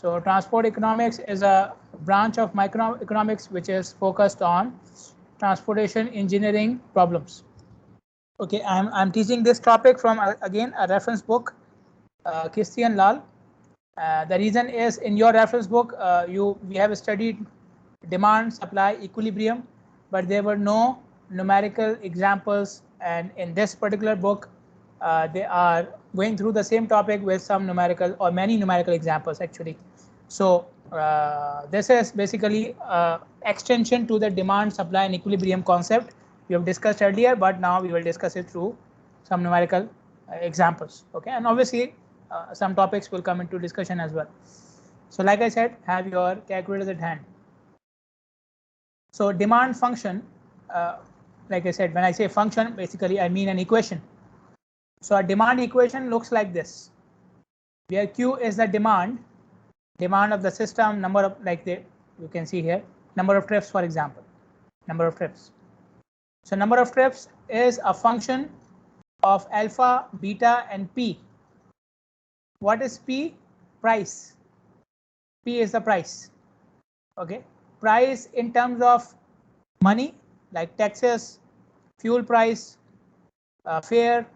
So transport economics is a branch of microeconomics which is focused on transportation engineering problems. Okay, I'm teaching this topic from again a reference book, Christian Lal. The reason is in your reference book we have studied demand supply equilibrium, but there were no numerical examples, and in this particular book they are going through the same topic with some numerical or many numerical examples actually. So this is basically extension to the demand supply and equilibrium concept we have discussed earlier, but now we will discuss it through some numerical examples. Okay, and obviously some topics will come into discussion as well. So like I said, have your calculators at hand. So demand function, like I said, when I say function, basically I mean an equation. So a demand equation looks like this, where Q is the demand of the system, number of, you can see here, number of trips, for example, number of trips. So number of trips is a function of alpha, beta, and P. What is P? Price. P is the price. Okay, price in terms of money, like taxes, fuel price, fare,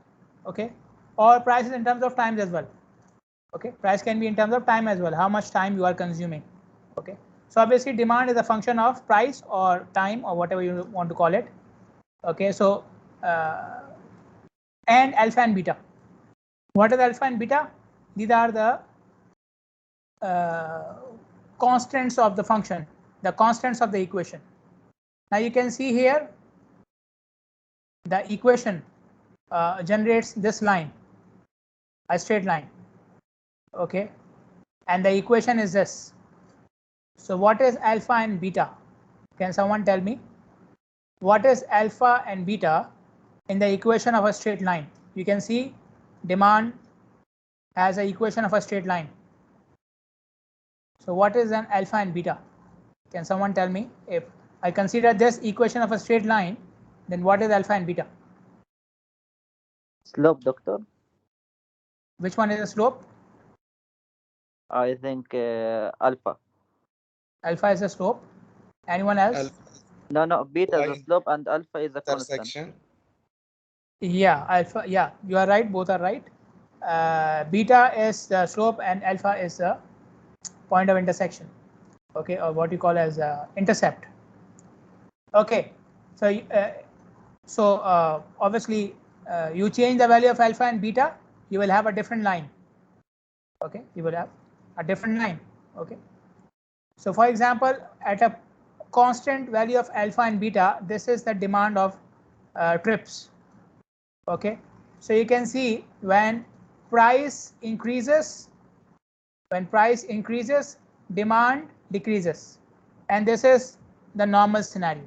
okay, or prices in terms of times as well. Okay, price can be in terms of time as well, how much time you are consuming. Okay, so obviously demand is a function of price or time or whatever you want to call it. Okay, so and alpha and beta. What is alpha and beta? These are the constants of the function, the constants of the equation. Now you can see here the equation generates this line, a straight line. Okay, and the equation is this. So what is alpha and beta? Can someone tell me what is alpha and beta in the equation of a straight line? You can see demand has an equation of a straight line. So what is an alpha and beta? Can someone tell me? If I consider this equation of a straight line, then what is alpha and beta? Slope, doctor. Which one is the slope? I think alpha. Alpha is the slope. Anyone else? Alpha. No, beta is the Y slope and alpha is the constant. intersection. Yeah, alpha. Yeah, you are right. Both are right. Beta is the slope and alpha is the point of intersection. Okay, or what you call as intercept. Okay, so obviously you change the value of alpha and beta, you will have a different line. Okay, you will have a different line. Okay, so for example, at a constant value of alpha and beta, this is the demand of trips. Okay, so you can see when price increases, demand decreases, and this is the normal scenario.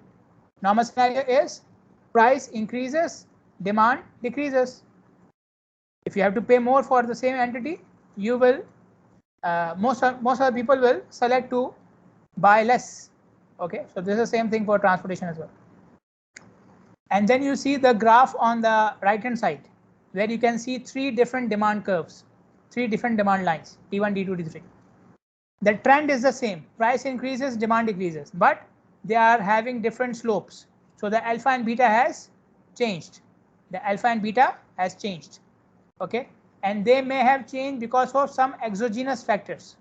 Normal scenario is price increases, demand decreases. If you have to pay more for the same entity, you will most of the people will select to buy less. Okay, so this is the same thing for transportation as well. And then you see the graph on the right hand side, where you can see three different demand curves, three different demand lines, T1, T2, T3. The trend is the same, price increases, demand decreases, but they are having different slopes. So the alpha and beta has changed. The alpha and beta has changed. Okay, and they may have changed because of some exogenous factors.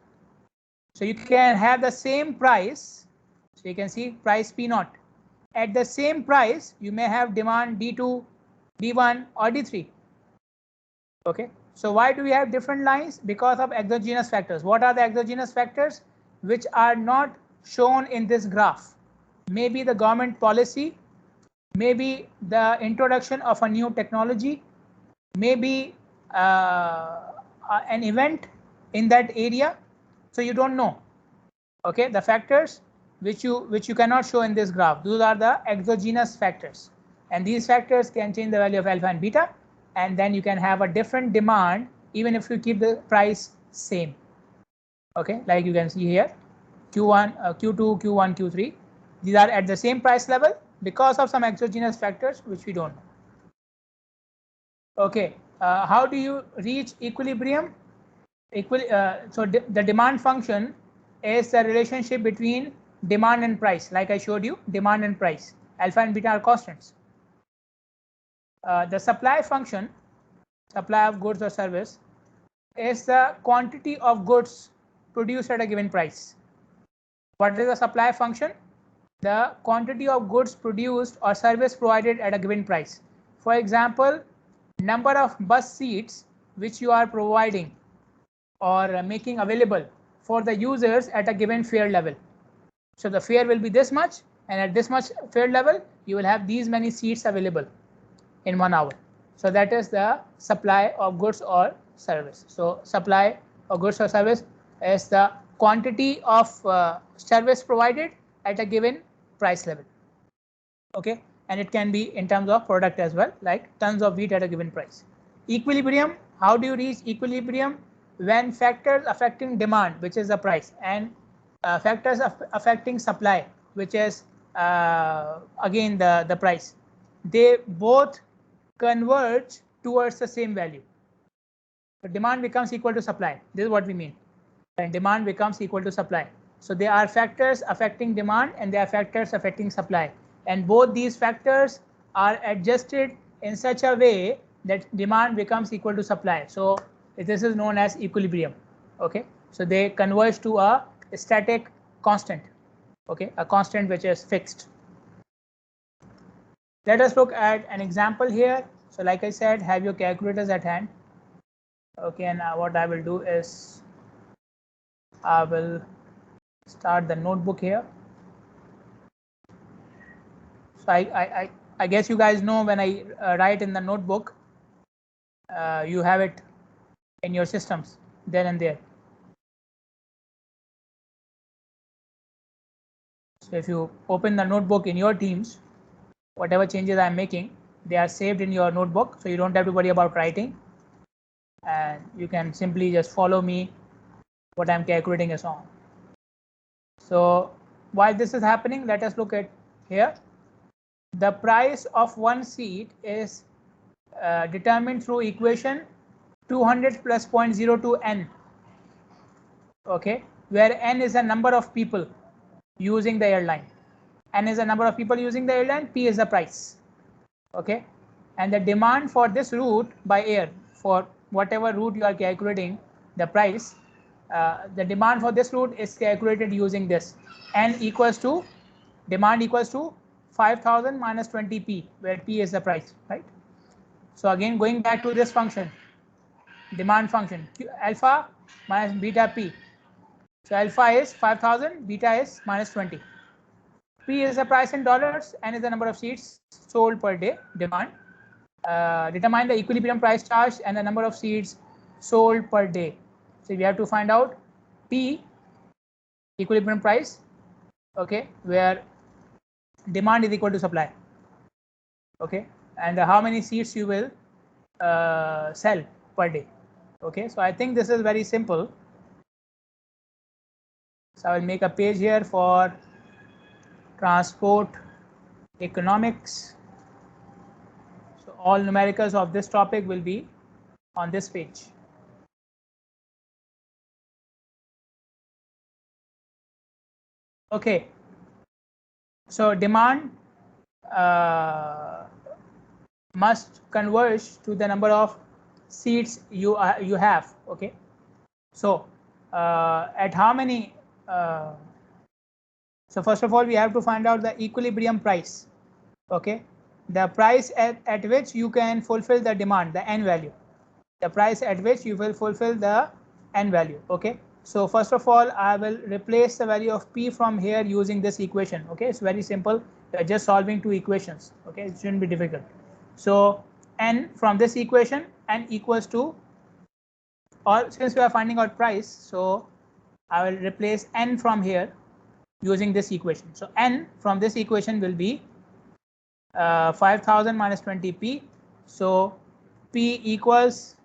So you can have the same price. So you can see price P naught. At the same price, you may have demand D2, D1 or D3. Okay, so why do we have different lines? Because of exogenous factors. What are the exogenous factors? Which are not shown in this graph. Maybe the government policy, maybe the introduction of a new technology, maybe an event in that area. So you don't know. Okay, the factors which you cannot show in this graph, those are the exogenous factors, and these factors can change the value of alpha and beta, and then you can have a different demand even if you keep the price same. Okay, like you can see here, Q1, Q2, Q1, Q3, these are at the same price level because of some exogenous factors which we don't know. Okay, how do you reach equilibrium? the demand function is the relationship between demand and price. Like I showed you, demand and price, alpha and beta are constants. The supply function, supply of goods or service, is the quantity of goods produced at a given price. What is the supply function? The quantity of goods produced or service provided at a given price. For example, number of bus seats which you are providing or making available for the users at a given fare level. So the fare will be this much, and at this much fare level, you will have these many seats available in 1 hour. So that is the supply of goods or service. So supply of goods or service is the quantity of service provided at a given price level. Okay, and it can be in terms of product as well, like tons of wheat at a given price. Equilibrium, how do you reach equilibrium? When factors affecting demand, which is the price, and factors affecting supply, which is again the price, they both converge towards the same value. So demand becomes equal to supply. This is what we mean. And demand becomes equal to supply. So there are factors affecting demand and there are factors affecting supply. And both these factors are adjusted in such a way that demand becomes equal to supply. So this is known as equilibrium. Okay, so they converge to a static constant. Okay, a constant which is fixed. Let us look at an example here. So like I said, have your calculators at hand. Okay, and what I will do is I will start the notebook here. So I guess you guys know when I write in the notebook, you have it in your systems then and there. So if you open the notebook in your teams, whatever changes I'm making, they are saved in your notebook, so you don't have to worry about writing, and you can simply just follow me what I'm calculating is on. So while this is happening, let us look at here. The price of one seat is determined through equation 200 plus 0.02 n. Okay, where n is a number of people using the airline. N is a number of people using the airline, P is the price. Okay, and the demand for this route by air, for whatever route you are calculating the price, the demand for this route is calculated using this. N equals to, demand equals to 5000 minus 20p, where p is the price, right? So again, going back to this function, demand function, alpha minus beta p. So alpha is 5000, beta is minus 20. P is the price in dollars, N is the number of seats sold per day, demand. Determine the equilibrium price charge and the number of seats sold per day. So we have to find out P, equilibrium price, okay, where demand is equal to supply. Okay, and how many seats you will sell per day. Okay, so I think this is very simple. So I will make a page here for transport economics. So all numericals of this topic will be on this page. Okay, so demand must converge to the number of seats you have. Okay, so at how many? So first of all, we have to find out the equilibrium price. Okay, the price at which you can fulfill the demand, the n value, the price at which you will fulfill the n value. Okay, so first of all, I will replace the value of p from here using this equation. Okay, it's very simple. You're just solving two equations. Okay, it shouldn't be difficult. So n from this equation, n equals to, or since we are finding out price, so I will replace n from here using this equation. So n from this equation will be 5000 minus 20p. So p equals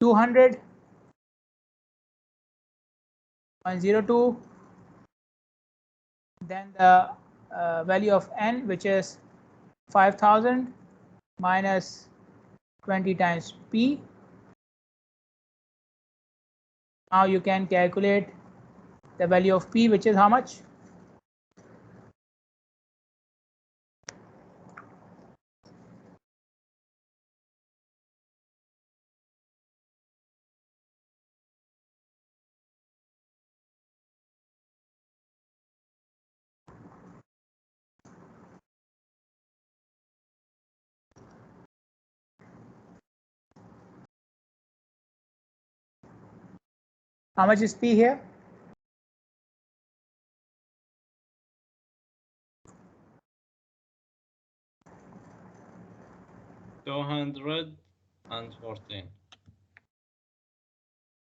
200.02, then the value of n, which is 5000 minus 20 times p, Now you can calculate the value of P, which is how much? How much is P here? $214.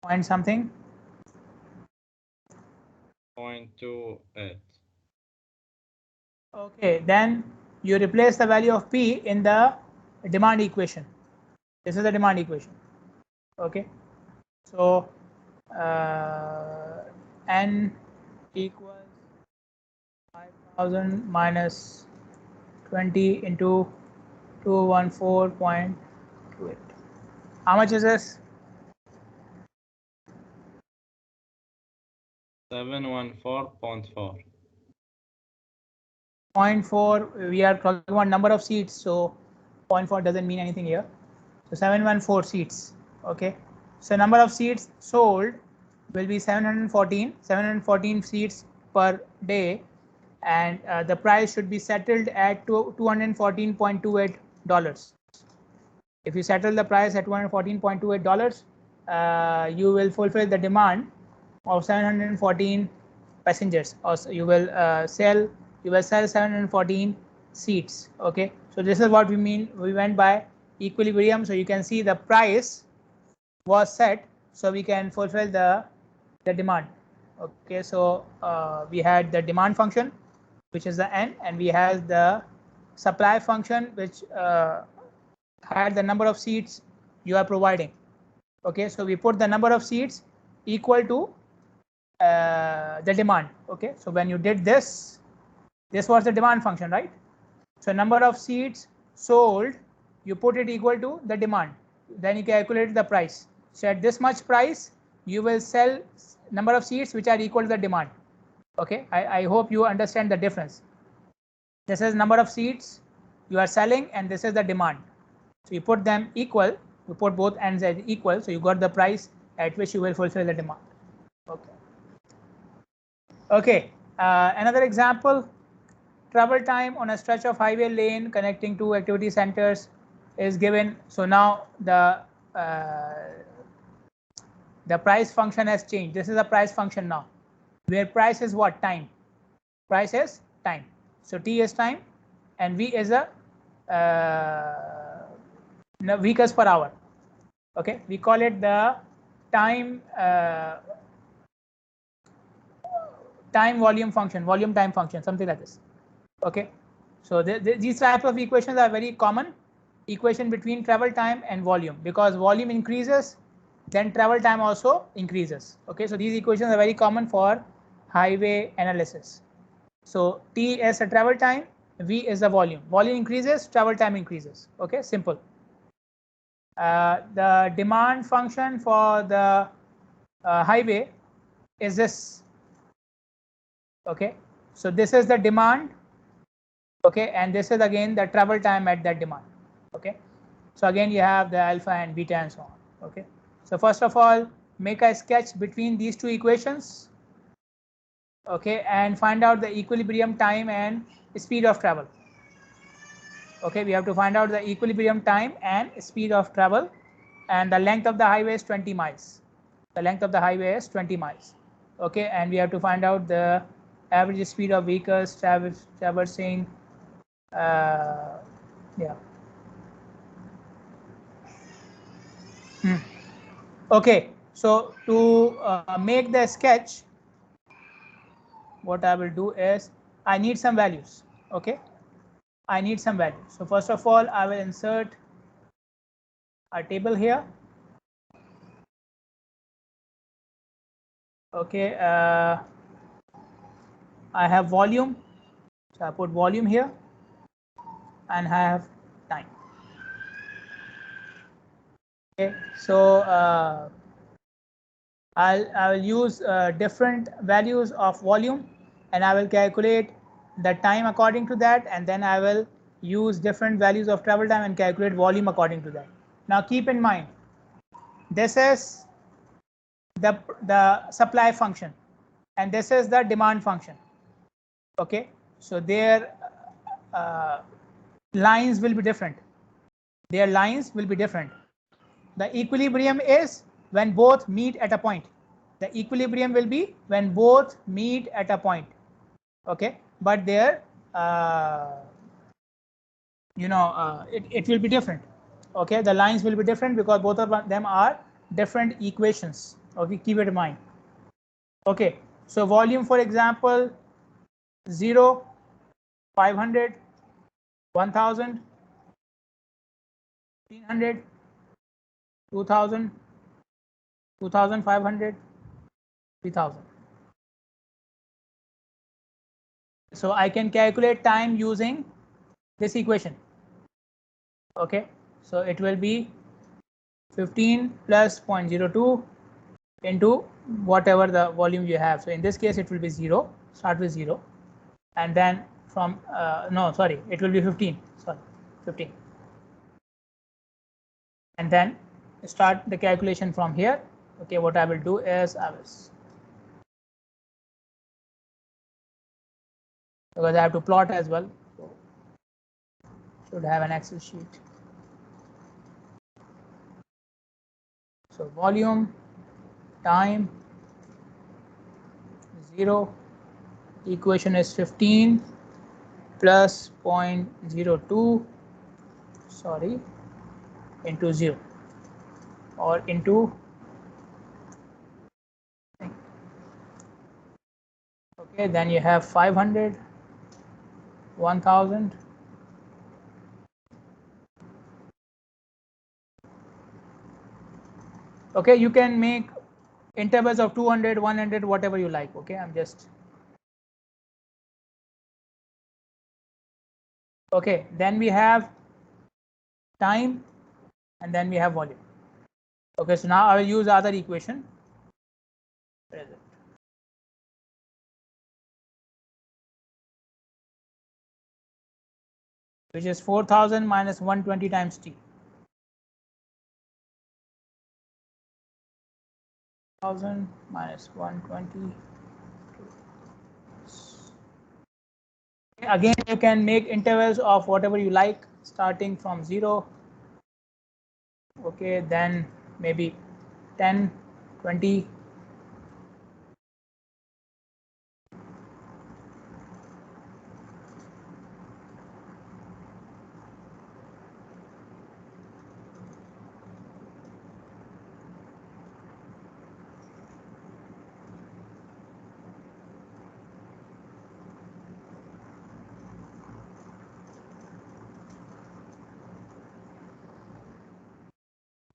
Point something. 0.28. Okay, then you replace the value of P in the demand equation. This is the demand equation. Okay, so N equals 5000 minus 20 into 214.28. How much is this? 714.4. 0.4, we are talking about number of seats, so 0.4 doesn't mean anything here. So 714 seats. Okay, so number of seats sold will be 714 seats per day, and the price should be settled at $214.28. If you settle the price at $214.28, you will fulfill the demand of 714 passengers, or you will sell 714 seats. Okay, so this is what we went by equilibrium. So you can see the price was set, so we can fulfill the demand. Okay, so we had the demand function, which is the N, and we had the supply function, which had the number of seats you are providing. Okay, so we put the number of seats equal to the demand. Okay, so when you did this was the demand function, right? So number of seats sold, you put it equal to the demand, then you calculate the price. So at this much price, you will sell number of seats which are equal to the demand. Okay, I hope you understand the difference. This is number of seats you are selling, and this is the demand. So you put them equal, you put both ends as equal, so you got the price at which you will fulfill the demand. Okay. Okay, another example, travel time on a stretch of highway lane connecting two activity centers is given. So now the price function has changed. This is a price function now, where price is what? Time. Price is time. So T is time, and V is a vehicles per hour. Okay, we call it the time time volume function, volume time function, something like this. Okay, so these type of equations are very common equation between travel time and volume, because volume increases, then travel time also increases. Okay, so these equations are very common for highway analysis. So T is a travel time, V is the volume. Volume increases, travel time increases. Okay, simple. The demand function for the highway is this. Okay, so this is the demand. Okay, and this is again the travel time at that demand. Okay, so again you have the alpha and beta and so on. Okay, so first of all, make a sketch between these two equations. Okay, and find out the equilibrium time and speed of travel. Okay, we have to find out the equilibrium time and speed of travel, and the length of the highway is 20 miles. The length of the highway is 20 miles. Okay, and we have to find out the average speed of vehicles traversing. Yeah. Okay, so to make the sketch, what I will do is I need some values. Okay, I need some values. So first of all, I will insert a table here. Okay, I have volume, so I put volume here, and I have time. Okay, so I will use different values of volume, and I will calculate the time according to that, and then I will use different values of travel time and calculate volume according to that. Now keep in mind, this is the supply function and this is the demand function. Okay, so their lines will be different. Their lines will be different. The equilibrium is when both meet at a point. The equilibrium will be when both meet at a point. Okay, but their it will be different. Okay, the lines will be different because both of them are different equations. Okay, keep it in mind. Okay, so volume, for example, 0, 500, 1000, 1500, 2000, 2500, 3000. So I can calculate time using this equation. Okay, so it will be 15 plus 0.02 into whatever the volume you have. So in this case it will be 0, start with 0, and then from no, sorry, it will be 15, sorry, 15, and then start the calculation from here. Okay, what I will do is because I have to plot as well, so should have an Excel sheet. So volume, time, 0, equation is 15 plus 0.02, sorry, into 0 or into, okay, then you have 500, 1000, okay, you can make intervals of 200, 100, whatever you like. Okay, I'm just, okay, then we have time and then we have volume. Okay, so now I will use other equation. Where is it? Which is 4000 minus 120 times t. 1000 minus 120. Again, you can make intervals of whatever you like, starting from 0. Okay, then maybe 10, 20.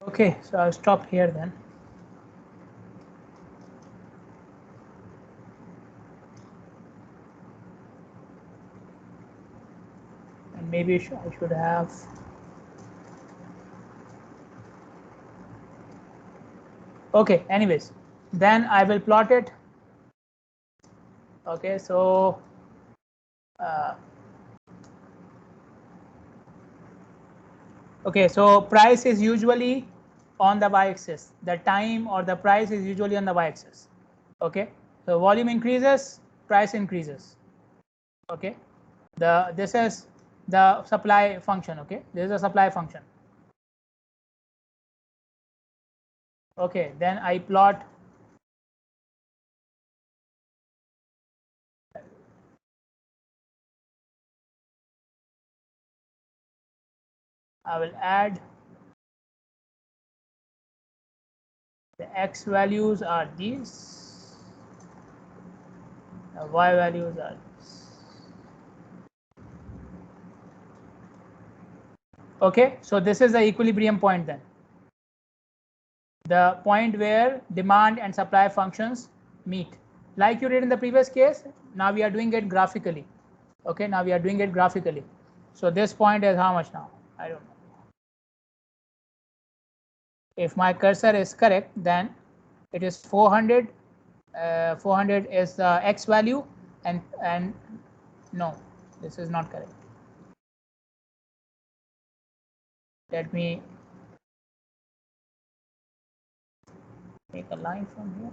Okay, so I'll stop here then. And maybe I should have. Okay, anyways, then I will plot it. Okay, so okay, so price is usually on the y-axis. The time or the price is usually on the y-axis. Okay, so volume increases, price increases. Okay, this is the supply function. Okay, this is a supply function. Okay, then I plot I will add the x values are these, the y values are these. Okay, so this is the equilibrium point then. The point where demand and supply functions meet. Like you did in the previous case, now we are doing it graphically. Okay, now we are doing it graphically. So this point is how much now? I don't know. If my cursor is correct, then it is 400. 400 is the x value, and no, this is not correct. Let me make a line from here.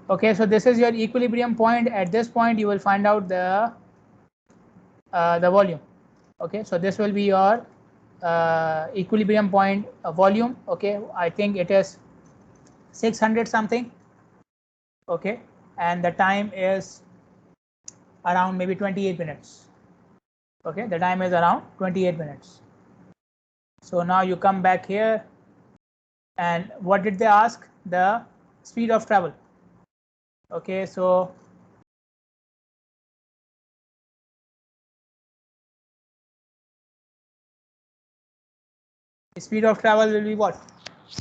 Okay, so this is your equilibrium point. At this point, you will find out the volume. Okay, so this will be your equilibrium point volume. Okay, I think it is 600 something. Okay, and the time is around maybe 28 minutes. Okay, the time is around 28 minutes. So now you come back here, and what did they ask? The speed of travel. Okay, so the speed of travel will be what?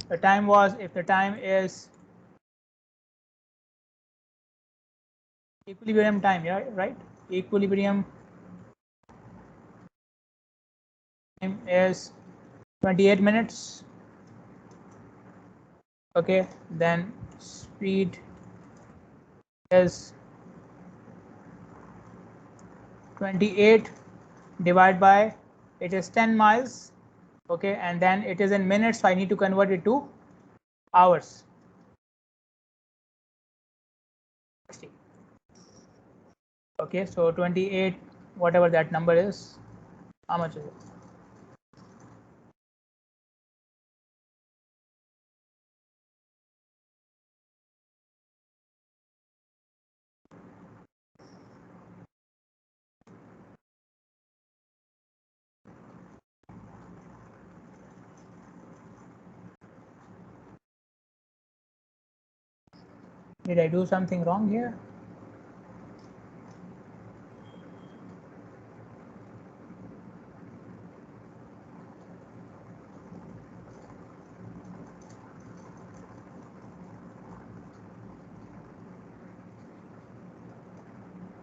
The time was, if the time is equilibrium time, yeah, right? Equilibrium time is 28 minutes. Okay, then speed is 28 divided by, it is 10 miles. Okay, and then it is in minutes, so I need to convert it to hours. 60. Okay, so 28, whatever that number is, how much is it? Did I do something wrong here?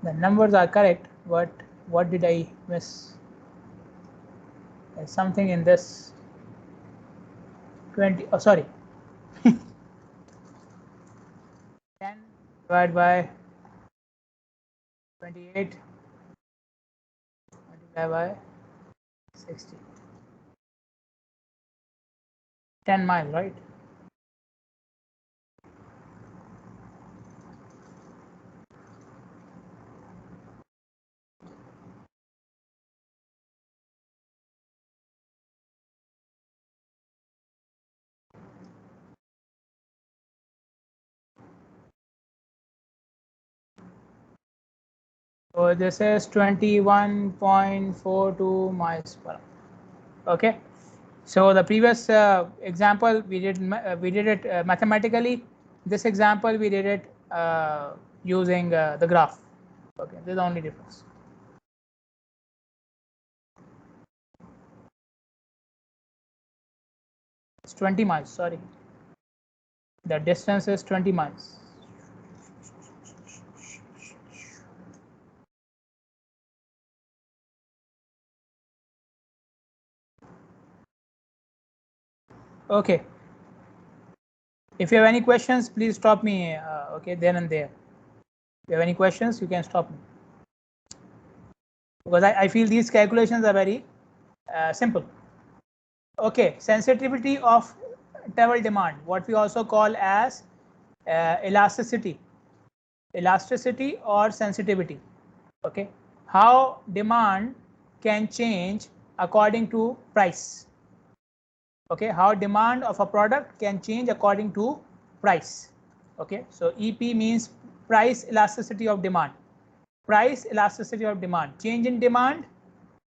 The numbers are correct, but what did I miss? There's something in this 20, oh sorry, 10 divided by 28 multiplied by 60. 10 miles, right? So this is 21.42 miles per hour. Okay. So the previous example we did it mathematically. This example we did it using the graph. Okay, this is the only difference. It's 20 miles. Sorry, the distance is 20 miles. Okay. If you have any questions, please stop me. Okay, then and there. If you have any questions, you can stop me, because I feel these calculations are very simple. Okay, sensitivity of travel demand, what we also call as elasticity or sensitivity. Okay, how demand can change according to price. Okay, how demand of a product can change according to price. Okay, so EP means price elasticity of demand. Price elasticity of demand, change in demand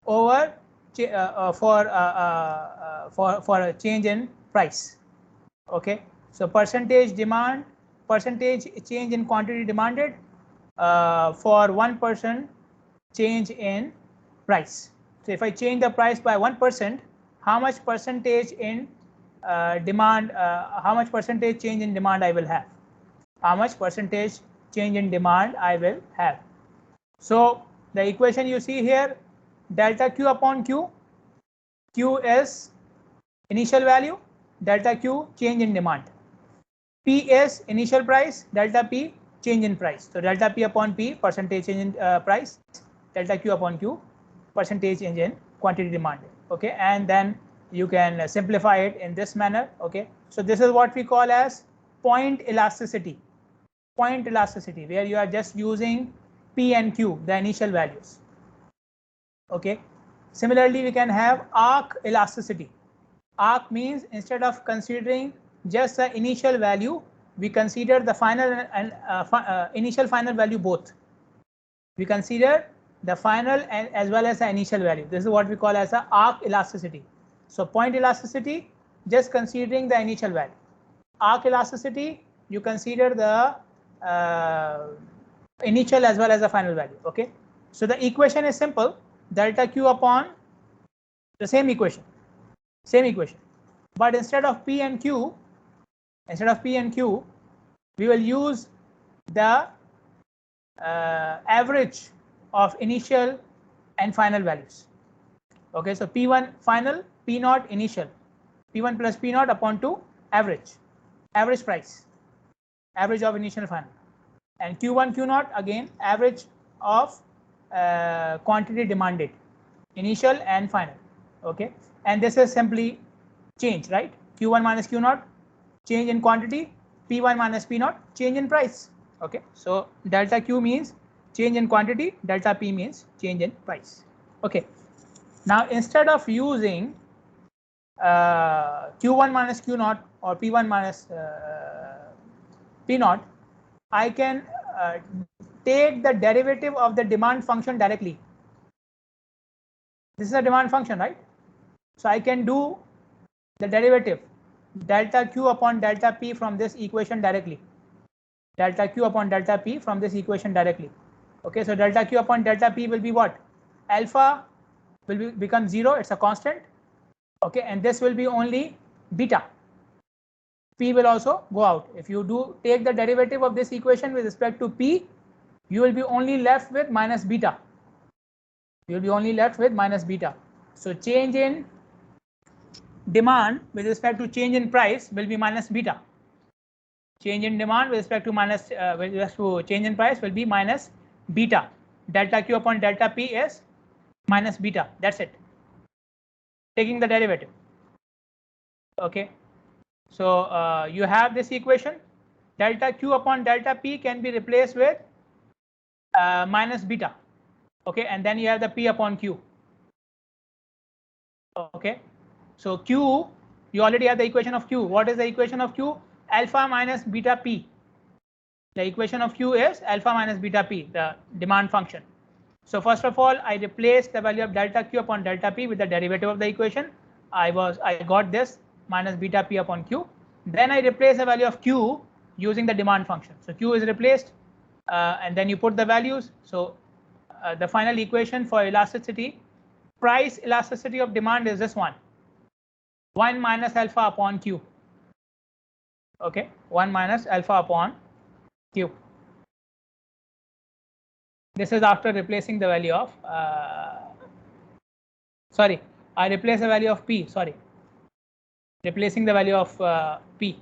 over for a change in price. Okay, so percentage demand, percentage change in quantity demanded for 1% change in price. So if I change the price by 1%, how much percentage in demand, how much percentage change in demand I will have? How much percentage change in demand I will have? So the equation you see here, delta Q upon Q, Q is initial value, delta Q change in demand. P is initial price, delta P change in price. So delta P upon P percentage change in price, delta Q upon Q percentage change in quantity demanded. Okay, and then you can simplify it in this manner. Okay, so this is what we call as point elasticity. Point elasticity, where you are just using P and Q, the initial values. Okay, similarly we can have arc elasticity. Arc means instead of considering just the initial value, we consider the final and initial final value both. We consider the final and as well as the initial value. This is what we call as a arc elasticity. So point elasticity, just considering the initial value. Arc elasticity, you consider the initial as well as the final value. Okay, so the equation is simple, delta Q upon the same equation, but instead of P and Q, we will use the average of initial and final values. Okay, so P1 final, P naught initial, P1 plus P naught upon 2 average price, average of initial final, and Q1 Q naught again average of quantity demanded, initial and final. Okay, and this is simply change, right? Q1 minus Q naught change in quantity, P1 minus P naught change in price. Okay, so delta Q means change in quantity, delta P means change in price. Okay, now instead of using Q1 minus Q naught or P1 minus P naught, I can take the derivative of the demand function directly. This is a demand function, right? So I can do the derivative delta Q upon delta P from this equation directly. Delta Q upon delta P from this equation directly. Okay, so delta Q upon delta P will be what? Alpha will become 0, it's a constant. Okay, and this will be only beta. P will also go out. If you do take the derivative of this equation with respect to P, you will be only left with minus beta. You will be only left with minus beta. So change in demand with respect to change in price will be minus beta. Change in demand with respect to change in price will be minus beta. Delta Q upon delta P is minus beta. That's it. Taking the derivative. Okay. So you have this equation. Delta Q upon delta P can be replaced with minus beta. Okay, and then you have the P upon Q. Okay, so Q, you already have the equation of Q. What is the equation of Q? Alpha minus beta P. The equation of Q is alpha minus beta P, the demand function. So first of all, I replaced the value of delta Q upon delta P with the derivative of the equation. I got this minus beta P upon Q. Then I replace the value of Q using the demand function. So Q is replaced, and then you put the values. So the final equation for elasticity, price elasticity of demand is this one. 1 minus alpha upon Q. Okay, 1 minus alpha upon Q. This is after replacing the value of, I replace the value of P, replacing the value of P.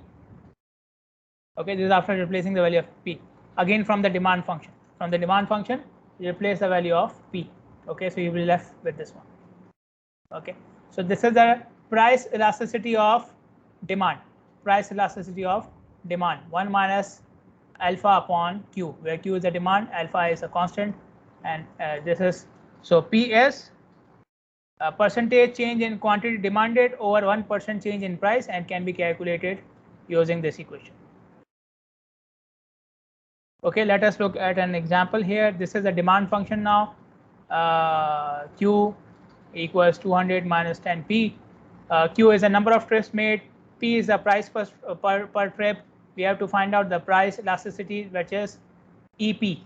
Okay, this is after replacing the value of P. Again from the demand function. From the demand function, you replace the value of P. Okay, so you will be left with this one. Okay, so this is the price elasticity of demand. Price elasticity of demand, 1 minus alpha upon Q, where Q is the demand, alpha is a constant, and this is, so P is a percentage change in quantity demanded over 1% change in price, and can be calculated using this equation. Okay, let us look at an example here. This is the demand function now. Q equals 200 minus 10P. Q is the number of trips made. P is the price per trip. We have to find out the price elasticity, which is EP,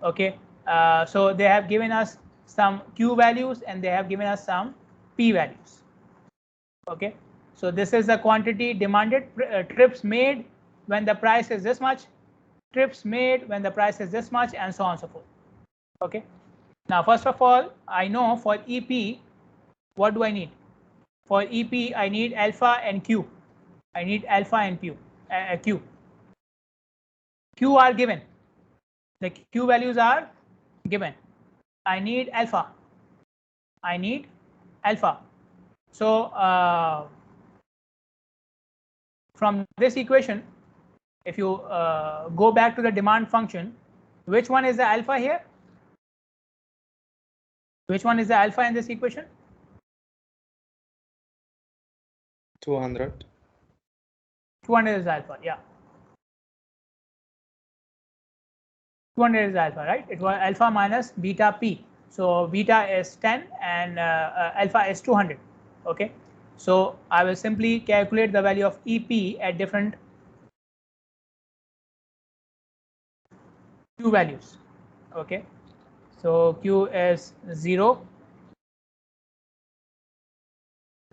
Okay, so they have given us some Q values and they have given us some P values. Okay, so this is the quantity demanded, trips made when the price is this much, trips made when the price is this much, and so on and so forth. Okay. Now, first of all, I know for EP, what do I need? For EP, I need alpha and Q. I need alpha and Q. Q are given. The Q values are given. I need alpha. I need alpha. So from this equation, if you go back to the demand function, which one is the alpha here? Which one is the alpha in this equation? 200. 200 is alpha, yeah. 200 is alpha, right? It was alpha minus beta p. So beta is 10 and alpha is 200. Okay. So I will simply calculate the value of EP at different Q values. Okay. So Q is 0,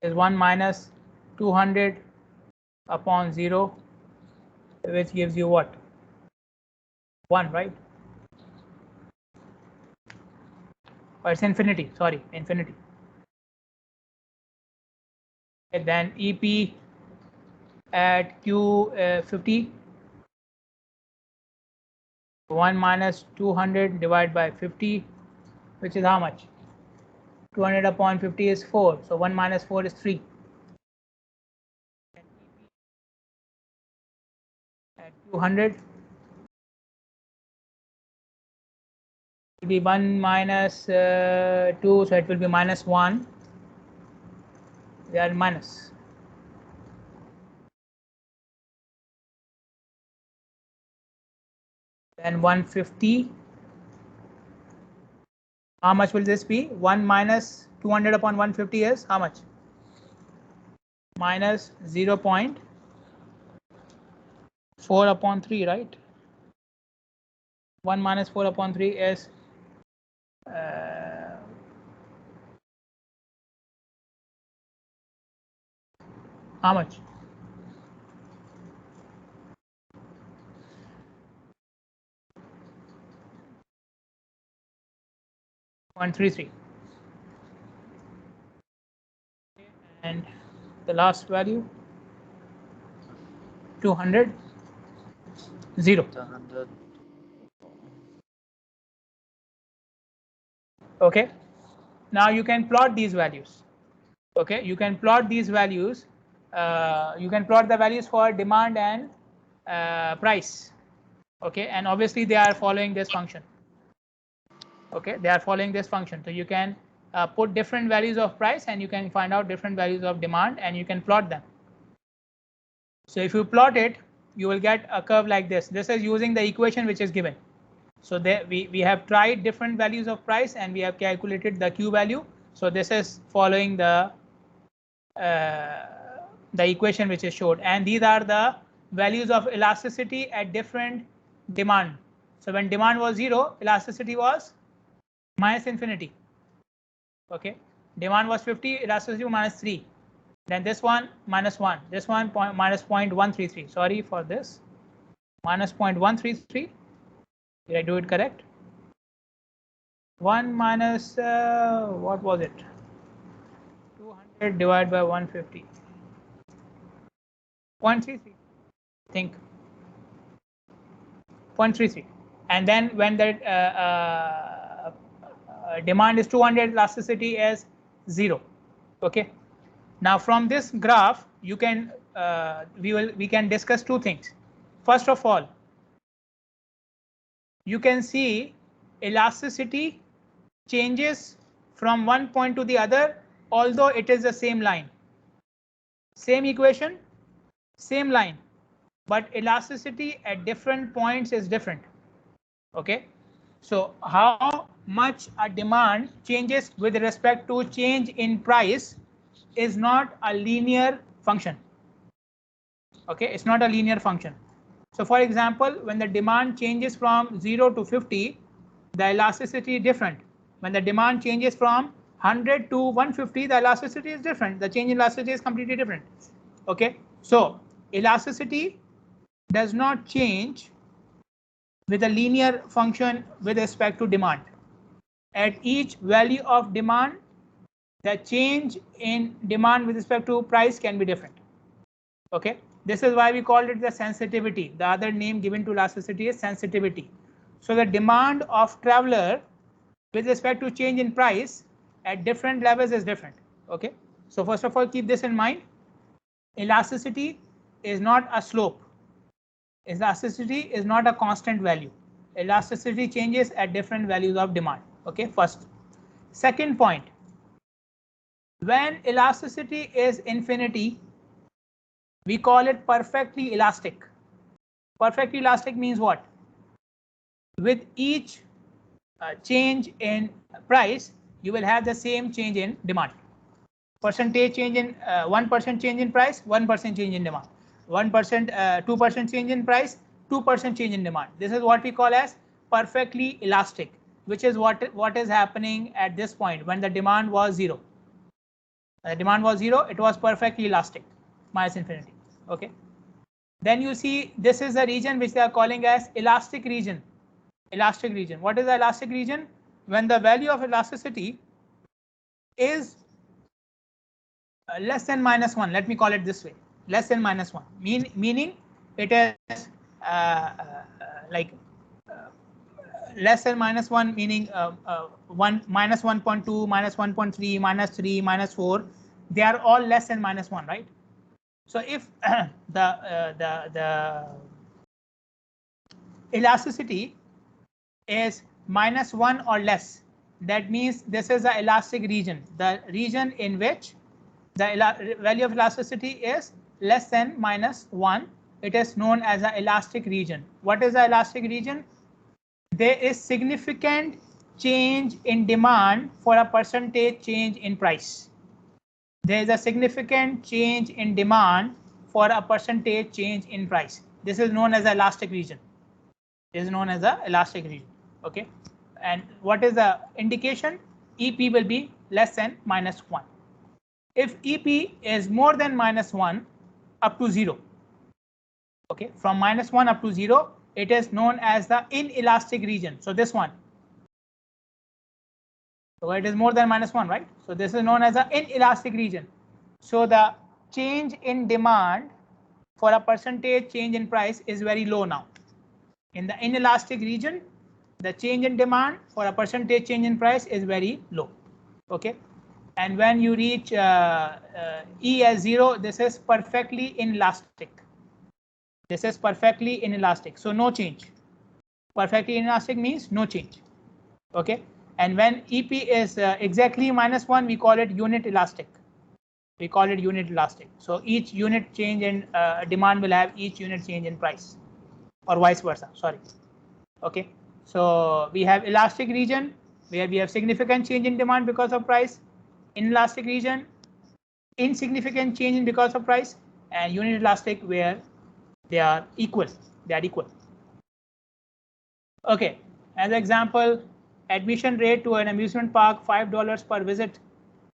is 1 minus 200 upon 0, which gives you what? 1, right? Or it's infinity, sorry, infinity. And then EP at Q 50, 1 minus 200 divided by 50, which is how much? 200 upon 50 is 4, so 1 minus 4 is 3. At 200 will be 1 minus 2, so it will be minus 1. They are minus. Then 150. How much will this be? 1 minus 200 upon 150 is how much? Minus 0.4 upon 3, right? 1 minus 4 upon 3 is how much? 0.33. And the last value 200 0. 200. Okay, now you can plot these values. Okay, you can plot these values. You can plot the values for demand and price. Okay, and obviously they are following this function. Okay, they are following this function, so you can put different values of price and you can find out different values of demand and you can plot them. So if you plot it, you will get a curve like this. This is using the equation which is given. So there we have tried different values of price and we have calculated the Q value. So this is following the equation which is showed, and these are the values of elasticity at different demand. So when demand was 0, elasticity was minus infinity. Okay, demand was 50, elasticity was minus 3. Then this one minus 1, this one minus 0.133. Sorry for this, minus 0.133. Did I do it correct? 1 minus what was it? 200 divided by 150. 0.33. Think 0.33. And then when the demand is 200, elasticity is 0. Okay. Now from this graph, you can we can discuss two things. First of all, you can see elasticity changes from one point to the other, although it is the same line. Same equation, same line, but elasticity at different points is different. Okay, so how much a demand changes with respect to change in price is not a linear function. Okay, it's not a linear function. So for example, when the demand changes from 0 to 50, the elasticity is different. When the demand changes from 100 to 150, the elasticity is different. The change in elasticity is completely different. Okay, so elasticity does not change with a linear function with respect to demand. At each value of demand, the change in demand with respect to price can be different. Okay, this is why we called it the sensitivity. The other name given to elasticity is sensitivity. So the demand of traveler with respect to change in price at different levels is different. Okay, so first of all, keep this in mind. Elasticity is not a slope. Elasticity is not a constant value. Elasticity changes at different values of demand. Okay, first. Second point, when elasticity is infinity, we call it perfectly elastic. Perfectly elastic means what? With each change in price, you will have the same change in demand. Percentage change in 1% change in price, 1% change in demand. 1%, 2% change in price, 2% change in demand. This is what we call as perfectly elastic, which is what is happening at this point when the demand was zero. The demand was zero, it was perfectly elastic, minus infinity. Okay. Then you see this is a region which they are calling as elastic region. Elastic region. What is the elastic region? When the value of elasticity is less than -1. Let me call it this way: less than -1. Meaning it is like less than -1, meaning 1, -1.2, -1.3, -3, -4. They are all less than -1, right? So if the elasticity is -1 or less, that means this is the elastic region, the region in which the value of elasticity is less than -1. It is known as the elastic region. What is the elastic region? There is significant change in demand for a percentage change in price. There is a significant change in demand for a percentage change in price. This is known as the elastic region. This is known as the elastic region. Okay, and what is the indication? EP will be less than -1. If EP is more than -1 up to 0, okay, from -1 up to 0, it is known as the inelastic region. So this one, so it is more than -1, right? So this is known as the inelastic region. So the change in demand for a percentage change in price is very low now. In the inelastic region, the change in demand for a percentage change in price is very low. Okay, and when you reach E as 0, this is perfectly inelastic. This is perfectly inelastic, so no change. Perfectly inelastic means no change. Okay, and when EP is exactly -1, we call it unit elastic. We call it unit elastic. So each unit change in demand will have each unit change in price, or vice versa. Sorry. Okay, so we have elastic region where we have significant change in demand because of price. Inelastic region, insignificant change in because of price, and unit elastic where they are equal. They are equal. Okay, as an example, admission rate to an amusement park, $5 per visit.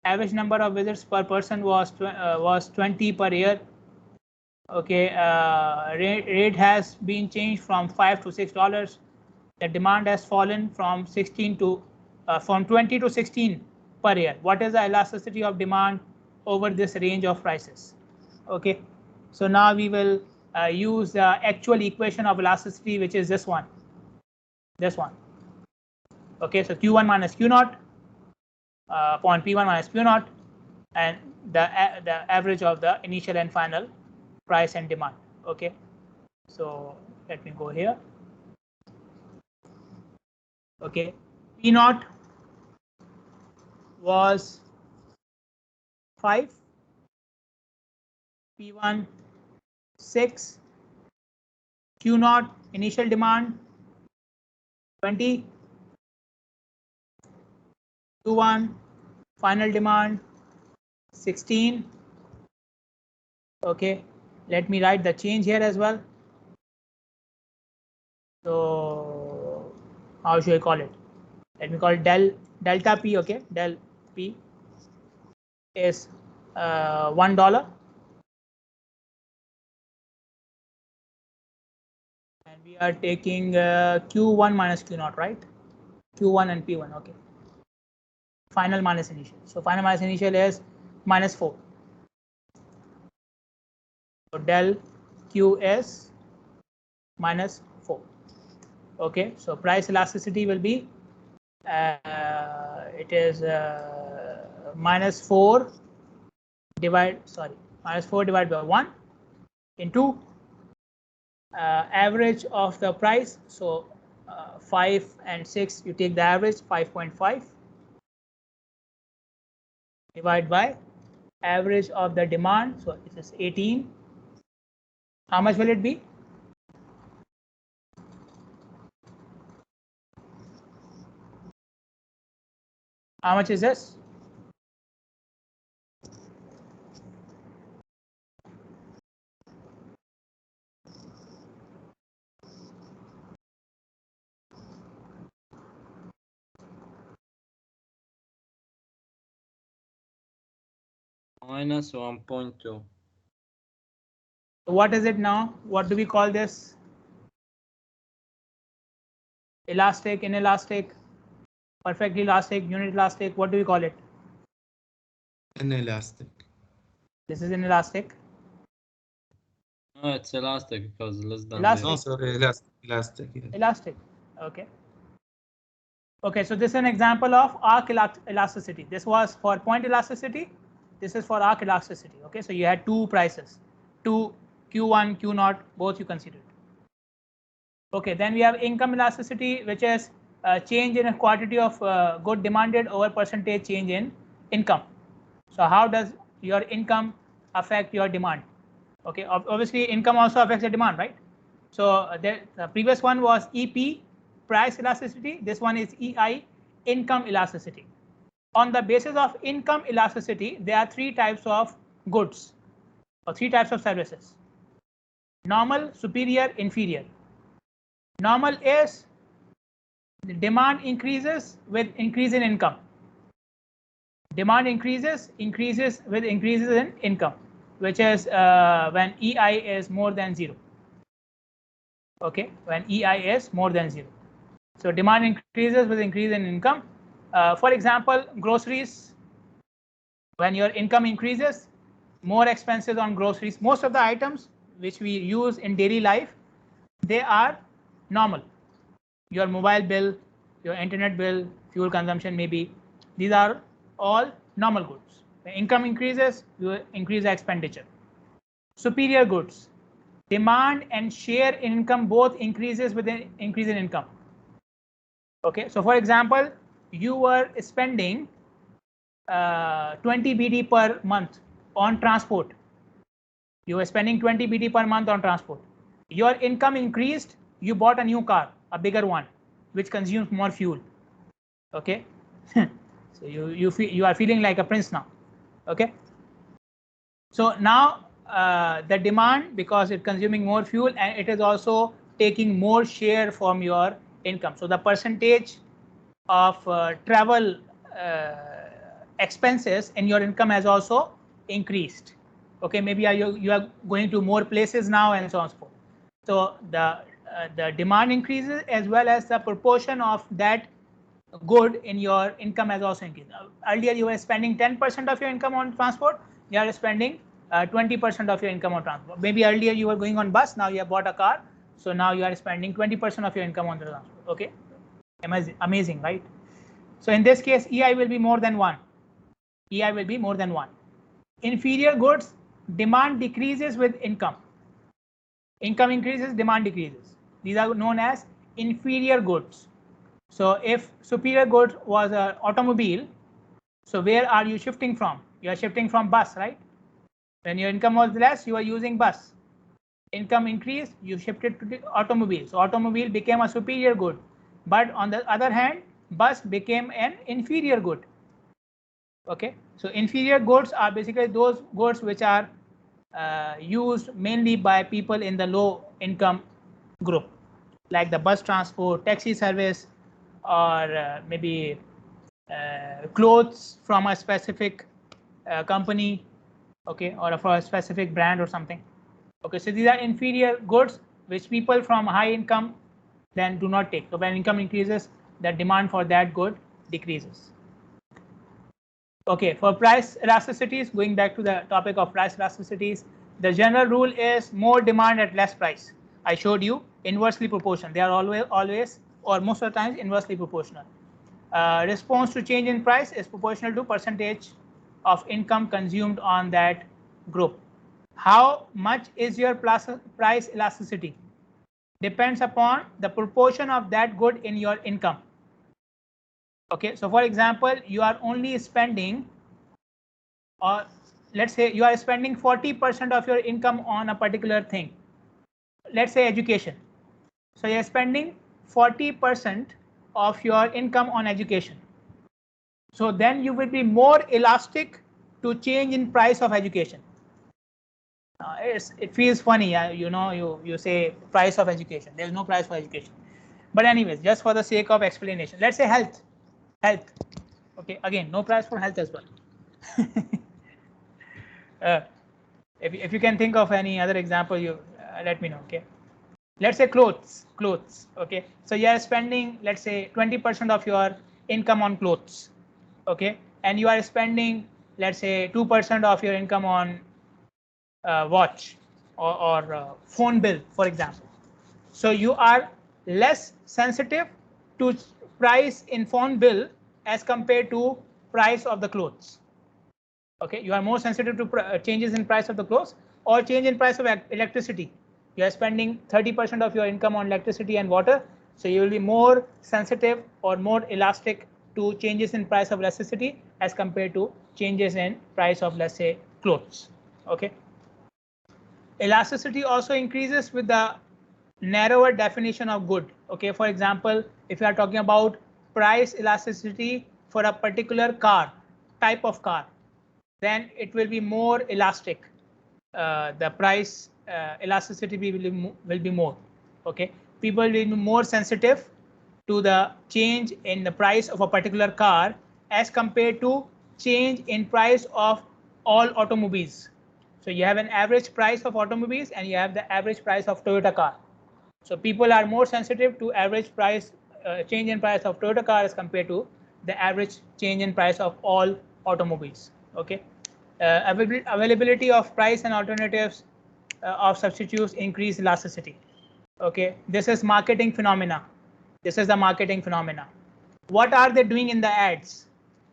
Average number of visits per person was 20 per year. Okay, rate has been changed from $5 to $6. The demand has fallen from 20 to 16 per year. What is the elasticity of demand over this range of prices? Okay, so now we will use the actual equation of elasticity, which is this one. This one. Okay, so Q1 minus Q naught upon P1 minus P naught, and the average of the initial and final price and demand. Okay, so let me go here. Okay, P naught was 5, P1 6, Q naught initial demand 20, Q1 final demand 16. Okay, let me write the change here as well. So how should I call it? Let me call it delta P. Okay, del P is $1, and we are taking Q1 minus Q0, right? Q1 and P1, okay. Final minus initial. So final minus initial is minus 4. So del Q is minus 4. Okay, so price elasticity will be it is minus 4 divided by 1 into average of the price. So 5 and 6, you take the average, 5.5 divided by average of the demand. So it is 18. How much will it be? How much is this? Minus 1.2. What is it now? What do we call this? Elastic, inelastic, perfectly elastic, unit elastic. What do we call it? Inelastic. This is inelastic. No, it's elastic because less than Elastic. No, zero. sorry, elastic. Yeah. Elastic. Okay. Okay, so this is an example of arc elasticity. This was for point elasticity. This is for arc elasticity. Okay, so you had two prices, two Q1, Q0, both you considered. Okay, then we have income elasticity, which is change in a quantity of good demanded over percentage change in income. So how does your income affect your demand? Okay, obviously income also affects the demand, right? So the previous one was EP, price elasticity. This one is EI, income elasticity. On the basis of income elasticity, there are three types of goods or three types of services: normal, superior, inferior. Normal is the demand increases with increase in income. Demand increases with increases in income, which is when EI is more than 0. Okay, when EI is more than 0. So demand increases with increase in income. For example, groceries, when your income increases, more expenses on groceries. Most of the items which we use in daily life, they are normal. Your mobile bill, your internet bill, fuel consumption maybe, these are all normal goods. When income increases, you increase the expenditure. Superior goods, demand and share in income both increases with an increase in income. Okay, so for example, you were spending 20 BD per month on transport. You were spending 20 BD per month on transport. Your income increased, you bought a new car, a bigger one, which consumes more fuel. Okay, so you are feeling like a prince now. Okay, so now the demand, because it's consuming more fuel and it is also taking more share from your income. So the percentage of travel expenses in your income has also increased. Okay, maybe you are going to more places now and so on and so forth. So the demand increases as well as the proportion of that good in your income has also increased. Earlier you were spending 10% of your income on transport. You are spending 20% of your income on transport. Maybe earlier you were going on bus. Now you have bought a car. So now you are spending 20% of your income on the transport. Okay, amazing, right? So in this case, EI will be more than 1. EI will be more than 1. Inferior goods, demand decreases with income. Income increases, demand decreases. These are known as inferior goods. So if superior goods was an automobile, so where are you shifting from? You are shifting from bus, right? When your income was less, you are using bus. Income increased, you shifted to the automobile. So automobile became a superior good. But on the other hand, bus became an inferior good. Okay, so inferior goods are basically those goods which are used mainly by people in the low income group, like the bus transport, taxi service, or maybe clothes from a specific company, okay, or for a specific brand or something. Okay, so these are inferior goods which people from high income then do not take. So when income increases, the demand for that good decreases. Okay, for price elasticities, going back to the topic of price elasticities, the general rule is more demand at less price. I showed you inversely proportional. They are always or most of the times inversely proportional. Response to change in price is proportional to percentage of income consumed on that group. How much is your price elasticity? Depends upon the proportion of that good in your income. Okay, so for example, you are only spending, or let's say you are spending 40% of your income on a particular thing. Let's say education. So you're spending 40% of your income on education. So then you will be more elastic to change in price of education. It feels funny, you say price of education. There is no price for education. But anyways, just for the sake of explanation, let's say health. Okay, again, no price for health as well. If you can think of any other example, you let me know. Okay, let's say clothes. Okay, so you are spending, let's say 20% of your income on clothes. Okay, and you are spending, let's say 2% of your income on watch or phone bill, for example. So you are less sensitive to price in phone bill as compared to price of the clothes. Okay, you are more sensitive to changes in price of the clothes or change in price of electricity. You are spending 30% of your income on electricity and water, so you will be more sensitive or more elastic to changes in price of electricity as compared to changes in price of, let's say, clothes. Okay. Elasticity also increases with the narrower definition of good. Okay, for example, if you are talking about price elasticity for a particular type of car, then it will be more elastic. The price elasticity will be more. Okay, people will be more sensitive to the change in the price of a particular car as compared to change in price of all automobiles. So you have an average price of automobiles and you have the average price of Toyota car. So people are more sensitive to average price change in price of Toyota car as compared to the average change in price of all automobiles. Okay, availability of price and alternatives of substitutes increase elasticity. Okay, this is marketing phenomena. This is the marketing phenomena. What are they doing in the ads?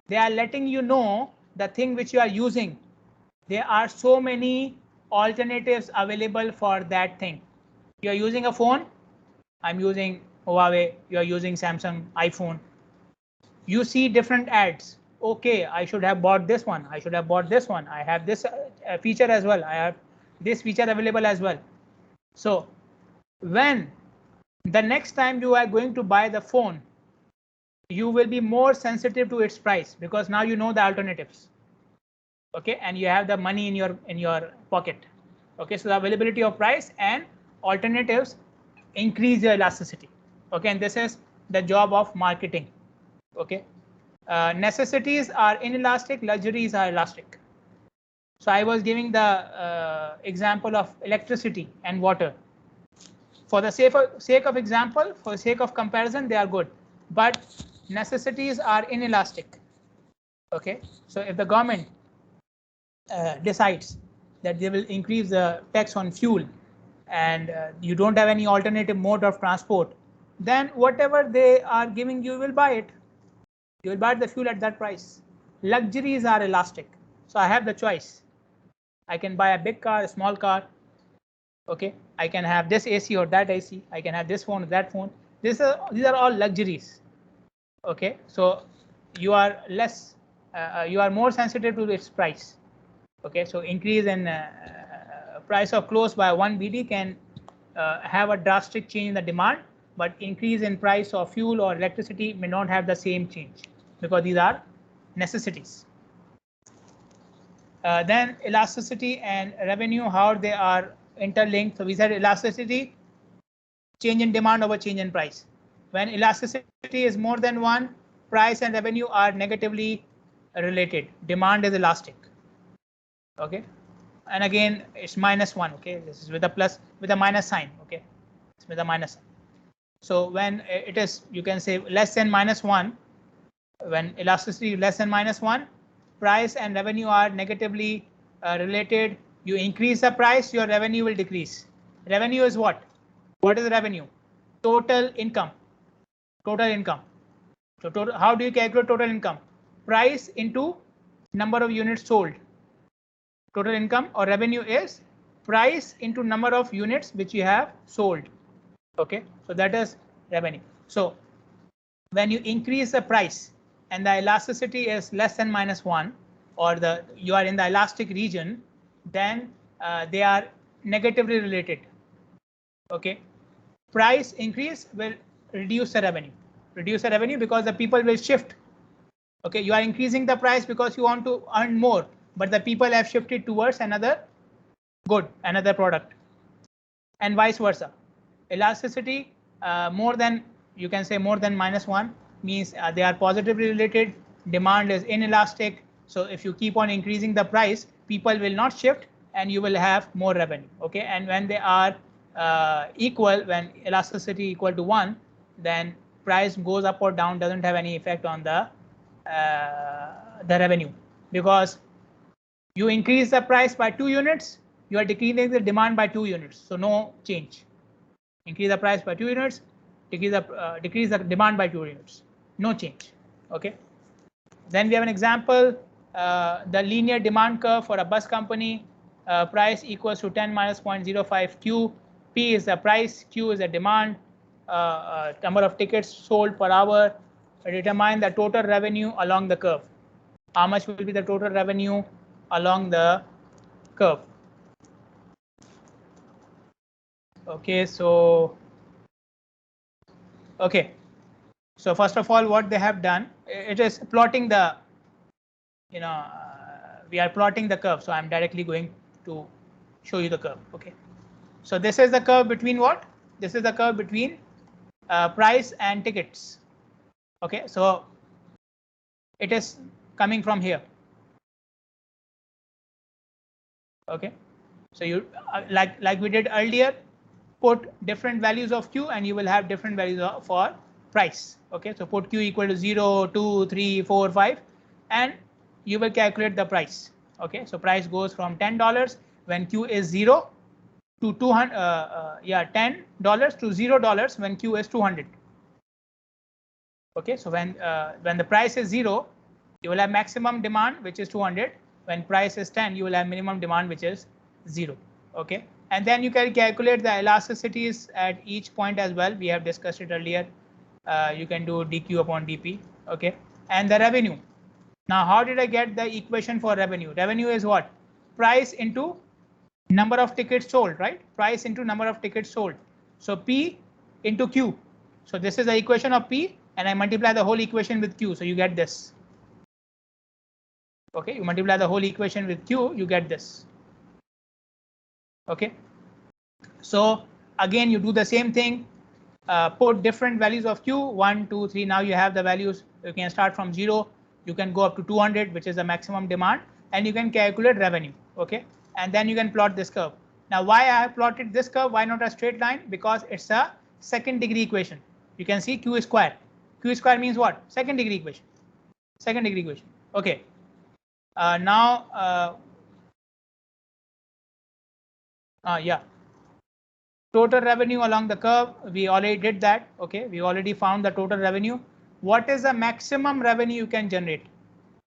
They are letting you know the thing which you are using. There are so many alternatives available for that thing. You are using a phone. I'm using Huawei. You are using Samsung, iPhone. You see different ads. Okay, I should have bought this one. I should have bought this one. I have this feature as well. I have this feature available as well. So when the next time you are going to buy the phone, you will be more sensitive to its price because now you know the alternatives. Okay, and you have the money in your pocket. Okay, so the availability of price and alternatives increase your elasticity. Okay, and this is the job of marketing. Okay, necessities are inelastic, luxuries are elastic. So I was giving the example of electricity and water. For the sake of example, for the sake of comparison, they are good, but necessities are inelastic. Okay, so if the government decides that they will increase the tax on fuel and you don't have any alternative mode of transport, then whatever they are giving you will buy it. You will buy the fuel at that price. Luxuries are elastic. So I have the choice. I can buy a big car, a small car. Okay, I can have this AC or that AC. I can have this phone or that phone. These are all luxuries. Okay, so you are less, you are more sensitive to its price. Okay, so increase in price of clothes by 1 BD can have a drastic change in the demand, but increase in price of fuel or electricity may not have the same change because these are necessities. Then elasticity and revenue, how they are interlinked. So we said elasticity, change in demand over change in price. When elasticity is more than 1, price and revenue are negatively related. Demand is elastic. Okay, and again it's -1. Okay, this is with a plus with a minus sign. Okay, with a minus sign. So when it is, you can say less than -1, when elasticity less than -1, price and revenue are negatively related. You increase the price, your revenue will decrease. Revenue is what? What is revenue? Total income. Total income. So total, how do you calculate total income? Price into number of units sold. Total income or revenue is price into number of units which you have sold. Okay, so that is revenue. So when you increase the price and the elasticity is less than -1, or you are in the elastic region, then they are negatively related. Okay, price increase will reduce the revenue. Reduce the revenue because the people will shift. Okay, you are increasing the price because you want to earn more, but the people have shifted towards another good, another product, and vice versa. Elasticity more than, you can say more than -1 means they are positively related. Demand is inelastic. So if you keep on increasing the price, people will not shift and you will have more revenue. Okay, and when they are equal, when elasticity equal to 1, then price goes up or down, doesn't have any effect on the revenue, because you increase the price by 2 units, you are decreasing the demand by 2 units, so no change. Increase the price by 2 units, decrease the demand by 2 units, no change. Okay, then we have an example, the linear demand curve for a bus company. Price equals to 10 minus 0.05 Q. P is the price, Q is the demand, number of tickets sold per hour. Determine the total revenue along the curve. How much will be the total revenue along the curve? Okay, so so first of all, what they have done, it is plotting the, we are plotting the curve. So I'm directly going to show you the curve. Okay, so this is the curve between what? This is the curve between price and tickets. Okay, so it is coming from here. Okay, so you like we did earlier, put different values of Q and you will have different values for price. Okay, so put Q equal to 0, 2, 3, 4, 5, and you will calculate the price. Okay, so price goes from $10 when Q is 0 to $200, $10 to $0 when Q is 200. Okay, so when the price is 0, you will have maximum demand, which is 200. When price is 10, you will have minimum demand, which is 0. Okay, and then you can calculate the elasticities at each point as well. We have discussed it earlier. You can do dq upon dp. Okay, and the revenue. Now, how did I get the equation for revenue? Revenue is what? Price into number of tickets sold, right? Price into number of tickets sold. So P into Q. So this is the equation of P, and I multiply the whole equation with Q. So you get this. Okay, you multiply the whole equation with Q, you get this. Okay, so again, you do the same thing. Put different values of Q, 1, 2, 3. Now you have the values. You can start from 0. You can go up to 200, which is the maximum demand, and you can calculate revenue. Okay, and then you can plot this curve. Now, why I have plotted this curve? Why not a straight line? Because it's a second degree equation. You can see Q square. Q square means what? Second degree equation. Second degree equation. Okay. Yeah. Total revenue along the curve. We already did that. Okay. We already found the total revenue. What is the maximum revenue you can generate?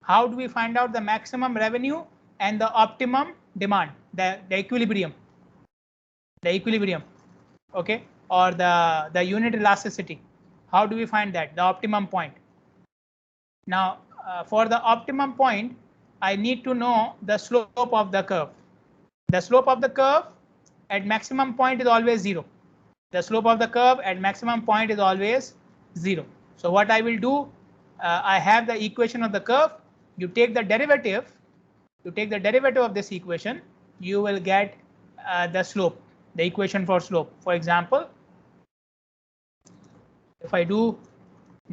How do we find out the maximum revenue and the optimum demand, the equilibrium? The equilibrium, okay, or the unit elasticity. How do we find that? The optimum point. Now, for the optimum point, I need to know the slope of the curve. The slope of the curve at maximum point is always 0. The slope of the curve at maximum point is always 0. So what I will do, I have the equation of the curve. You take the derivative. You take the derivative of this equation. You will get the slope, the equation for slope. For example, if I do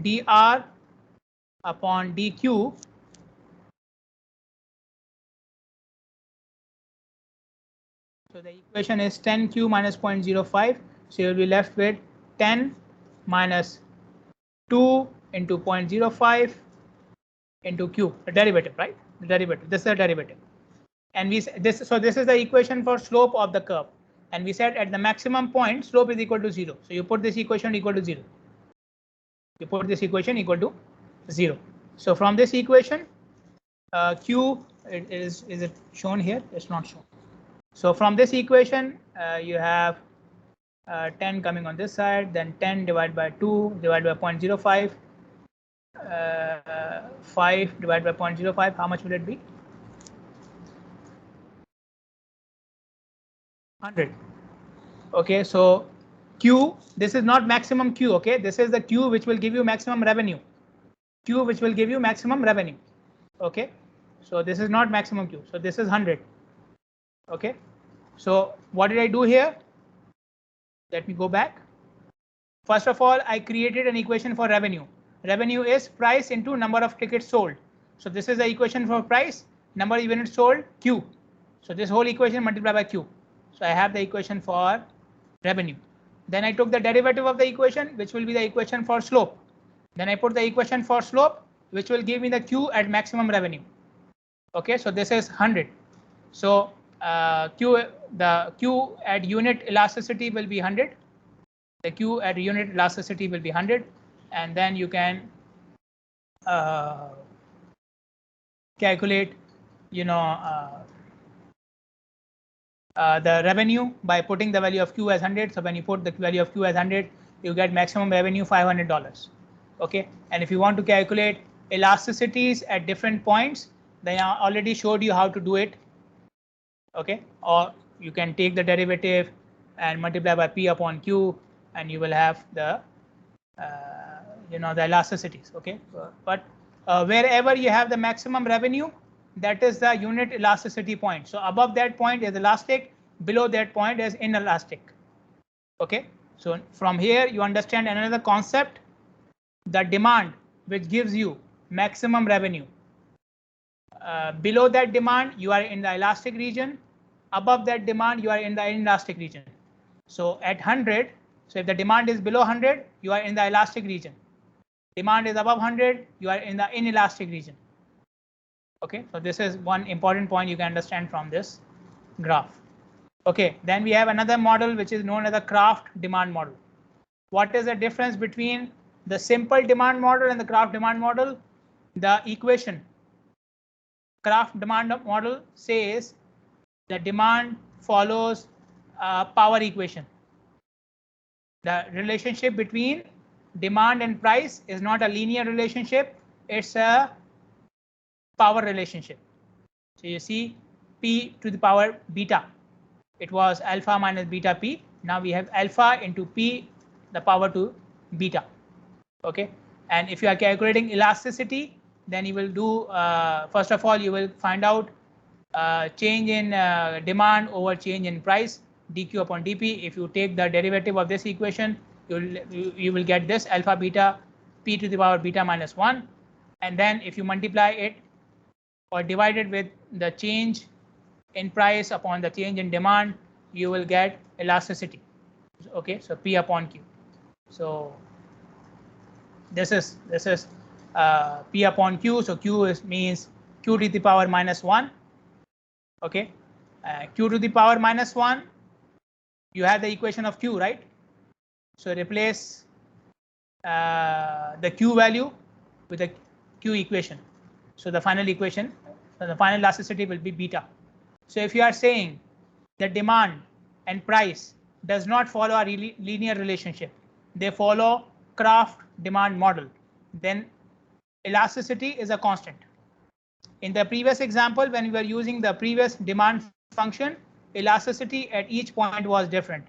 dr upon dq, so the equation is 10q minus 0.05 So you'll be left with 10 minus 2 into 0.05 into q, the derivative, right? The derivative. This is the derivative. And this is the equation for slope of the curve. And we said at the maximum point, slope is equal to 0. So you put this equation equal to 0. You put this equation equal to 0. So from this equation, q is it shown here? It's not shown. So from this equation, you have 10 coming on this side, then 10 divided by 2 divided by 0.05, 5 divided by 0.05. How much will it be? 100. Okay, so q, this is not maximum q. Okay, this is the q which will give you maximum revenue. Q which will give you maximum revenue. Okay, so this is not maximum q. So this is 100. Okay, so what did I do here? Let me go back. First of all, I created an equation for revenue. Revenue is price into number of tickets sold. So this is the equation for price, number of units sold, q. So this whole equation multiplied by q. So I have the equation for revenue. Then I took the derivative of the equation, which will be the equation for slope. Then I put the equation for slope, which will give me the q at maximum revenue. Okay, so this is 100. So the q at unit elasticity will be 100. The q at unit elasticity will be 100, and then you can calculate, the revenue by putting the value of q as 100. So when you put the value of q as 100, you get maximum revenue $500. Okay, and if you want to calculate elasticities at different points, then I already showed you how to do it. Okay, or you can take the derivative and multiply by p upon q, and you will have the the elasticities. Okay, but wherever you have the maximum revenue, that is the unit elasticity point. So above that point is elastic, below that point is inelastic. Okay, so from here you understand another concept, the demand which gives you maximum revenue. Below that demand you are in the elastic region, above that demand you are in the inelastic region. So at 100, so if the demand is below 100, you are in the elastic region. Demand is above 100, you are in the inelastic region. Okay, so this is one important point you can understand from this graph. Okay, then we have another model which is known as the Kraft demand model. What is the difference between the simple demand model and the Kraft demand model? The equation Kraft demand model says the demand follows a power equation. The relationship between demand and price is not a linear relationship, it's a power relationship. So you see p to the power beta. It was alpha minus beta p. Now we have alpha into p the power to beta. Okay, and if you are calculating elasticity, then you will do first of all you will find out change in demand over change in price, dq upon dp. If you take the derivative of this equation, you will get this alpha beta p to the power beta minus 1, and then if you multiply it or divide it with the change in price upon the change in demand, you will get elasticity. Okay, so p upon q. So this is p upon q. So q means q to the power minus 1. Okay, q to the power minus 1. You have the equation of q, right? So replace the q value with the q equation. So the final equation, so the final elasticity will be beta. So if you are saying the demand and price does not follow a linear relationship, they follow Kraft demand model, then elasticity is a constant. In the previous example, when we were using the previous demand function, elasticity at each point was different.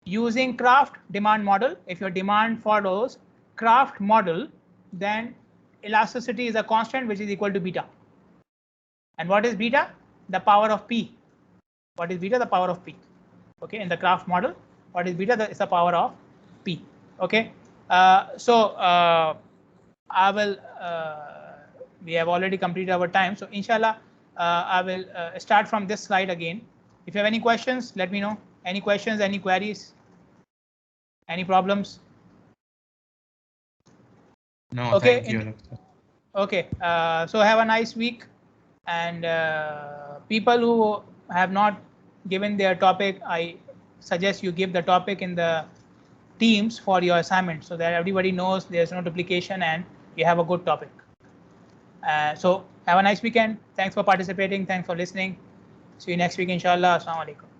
Using Kraft demand model, if your demand follows Kraft model, then elasticity is a constant which is equal to beta. And what is beta? The power of p. What is beta? The power of p. Okay, in the Kraft model, what is beta? It's the power of p. Okay, so I will. We have already completed our time, so inshallah I will start from this slide again. If you have any questions, let me know. Any questions, any queries? Any problems? No, Okay, thank you, Doctor. Okay, so have a nice week, and people who have not given their topic, I suggest you give the topic in the Teams for your assignment so that everybody knows there's no duplication and you have a good topic. So have a nice weekend. Thanks for participating. Thanks for listening. See you next week, inshallah. Assalamu alaikum.